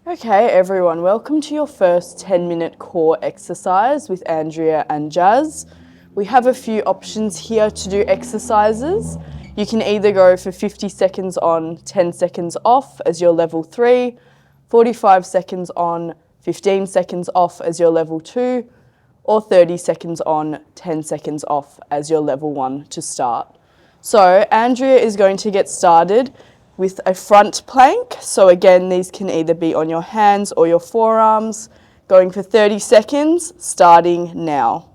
Okay, everyone, welcome to your first 10-minute core exercise with Andrea and Jazz. We have a few options here to do exercises. You can either go for 50 seconds on, 10 seconds off as your level 3, 45 seconds on, 15 seconds off as your level 2, or 30 seconds on, 10 seconds off as your level 1 to start. So Andrea is going to get started with a front plank. So again, these can either be on your hands or your forearms, going for 30 seconds, starting now.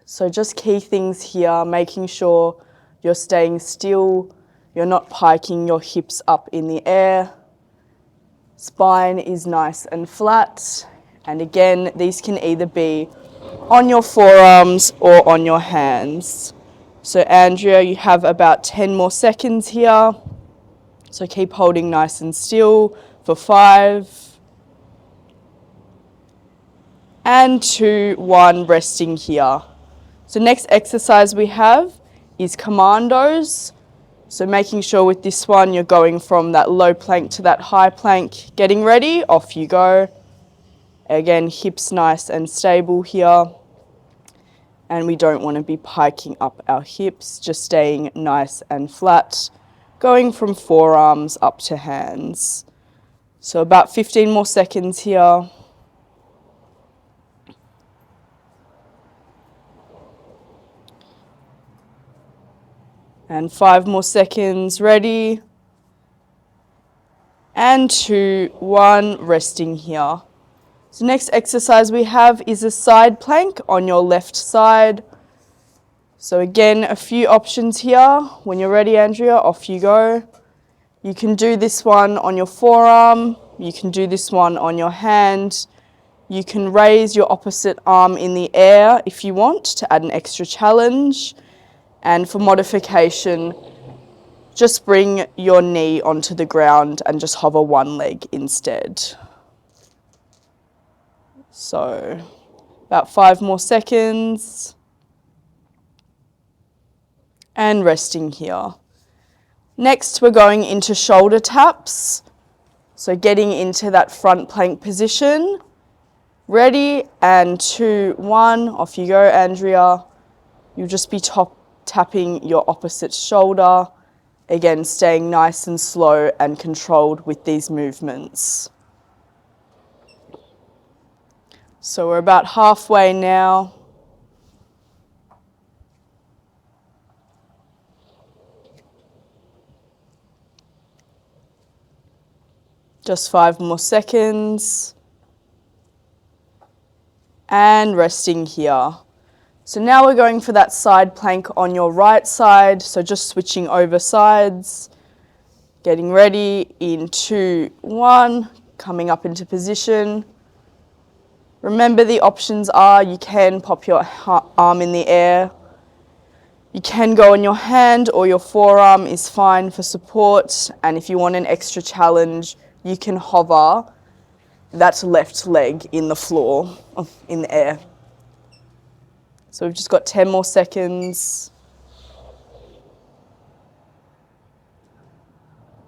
So just key things here, making sure you're staying still, you're not piking your hips up in the air, spine is nice and flat, and again, these can either be on your forearms or on your hands. So Andrea, you have about 10 more seconds here. So keep holding nice and still for 5, and 2, 1, resting here. So next exercise we have is commandos. So making sure with this one you're going from that low plank to that high plank. Getting ready, off you go. Again, hips nice and stable here. And we don't want to be piking up our hips, just staying nice and flat, going from forearms up to hands. So about 15 more seconds here. And 5 more seconds, ready. And 2, 1, resting here. So next exercise we have is a side plank on your left side. So again, a few options here. When you're ready, Andrea, off you go. You can do this one on your forearm. You can do this one on your hand. You can raise your opposite arm in the air if you want to add an extra challenge. And for modification, just bring your knee onto the ground and just hover one leg instead. So about 5 more seconds. And resting here. Next, we're going into shoulder taps. So getting into that front plank position. Ready, and 2, 1, off you go, Andrea. You'll just be tapping your opposite shoulder. Again, staying nice and slow and controlled with these movements. So we're about halfway now. Just 5 more seconds. And resting here. So now we're going for that side plank on your right side. So just switching over sides. Getting ready in 2, 1, coming up into position. Remember, the options are you can pop your arm in the air. You can go on your hand, or your forearm is fine for support. And if you want an extra challenge, you can hover that left leg in the floor, in the air. So we've just got 10 more seconds.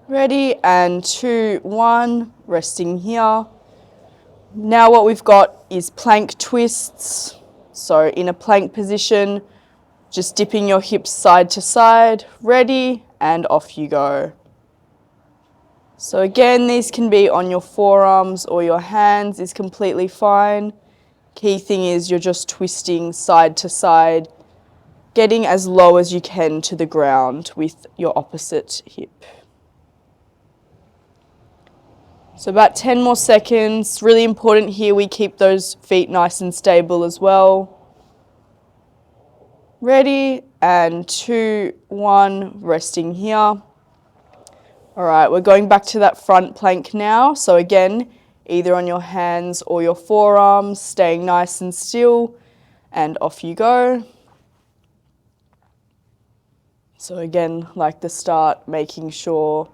Ready, and 2, 1, resting here. Now what we've got is plank twists. So in a plank position, just dipping your hips side to side. Ready, and off you go. So again, these can be on your forearms or your hands, is completely fine. Key thing is you're just twisting side to side, getting as low as you can to the ground with your opposite hip. So about 10 more seconds. Really important here we keep those feet nice and stable as well. Ready, and 2, 1, resting here. All right, we're going back to that front plank now. So again, either on your hands or your forearms, staying nice and still, and off you go. So again, like the start, making sure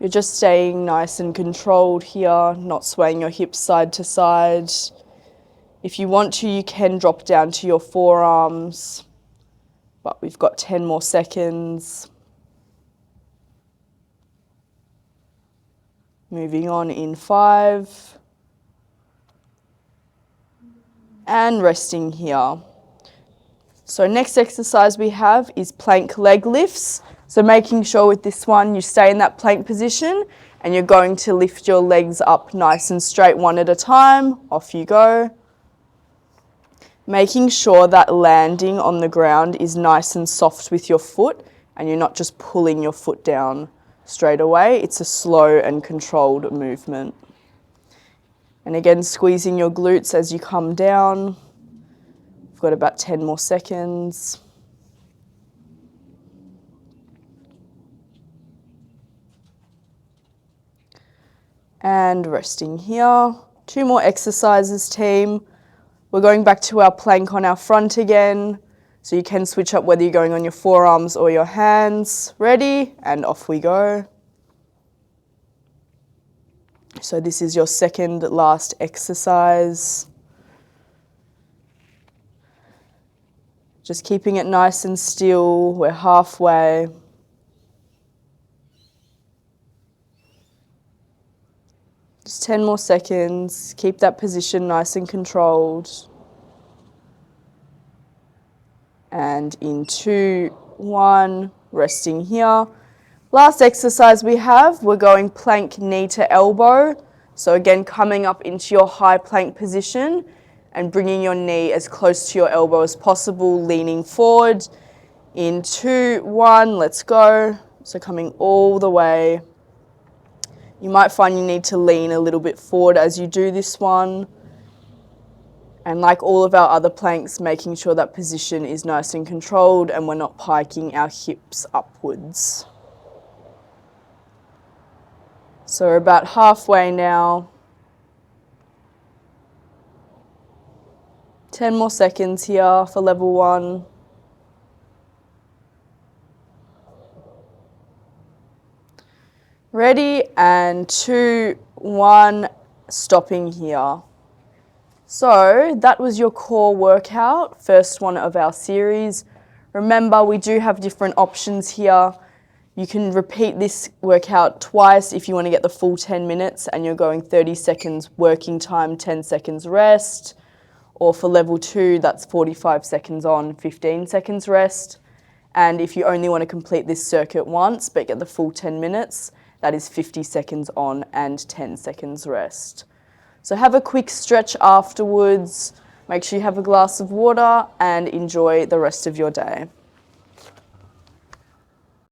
you're just staying nice and controlled here, not swaying your hips side to side. If you want to, you can drop down to your forearms, but we've got 10 more seconds. Moving on in 5. And resting here. So next exercise we have is plank leg lifts. So making sure with this one you stay in that plank position and you're going to lift your legs up nice and straight one at a time. Off you go. Making sure that landing on the ground is nice and soft with your foot and you're not just pulling your foot down straight away. It's a slow and controlled movement. And again, squeezing your glutes as you come down. We've got about 10 more seconds. And resting here. 2 more exercises, team. We're going back to our plank on our front again. So you can switch up whether you're going on your forearms or your hands. Ready? And off we go. So this is your second last exercise. Just keeping it nice and still. We're halfway. Just 10 more seconds. Keep that position nice and controlled. And in 2, 1, resting here. Last exercise we have, we're going plank knee to elbow. So again, coming up into your high plank position and bringing your knee as close to your elbow as possible, leaning forward. In 2, 1, let's go. So coming all the way. You might find you need to lean a little bit forward as you do this one. And like all of our other planks, making sure that position is nice and controlled and we're not piking our hips upwards. So we're about halfway now. 10 more seconds here for level 1. Ready, and 2, 1, stopping here. So that was your core workout, first one of our series. Remember, we do have different options here. You can repeat this workout twice if you want to get the full 10 minutes and you're going 30 seconds working time, 10 seconds rest. Or for level 2, that's 45 seconds on, 15 seconds rest. And if you only want to complete this circuit once but get the full 10 minutes, that is 50 seconds on and 10 seconds rest. So have a quick stretch afterwards. Make sure you have a glass of water and enjoy the rest of your day.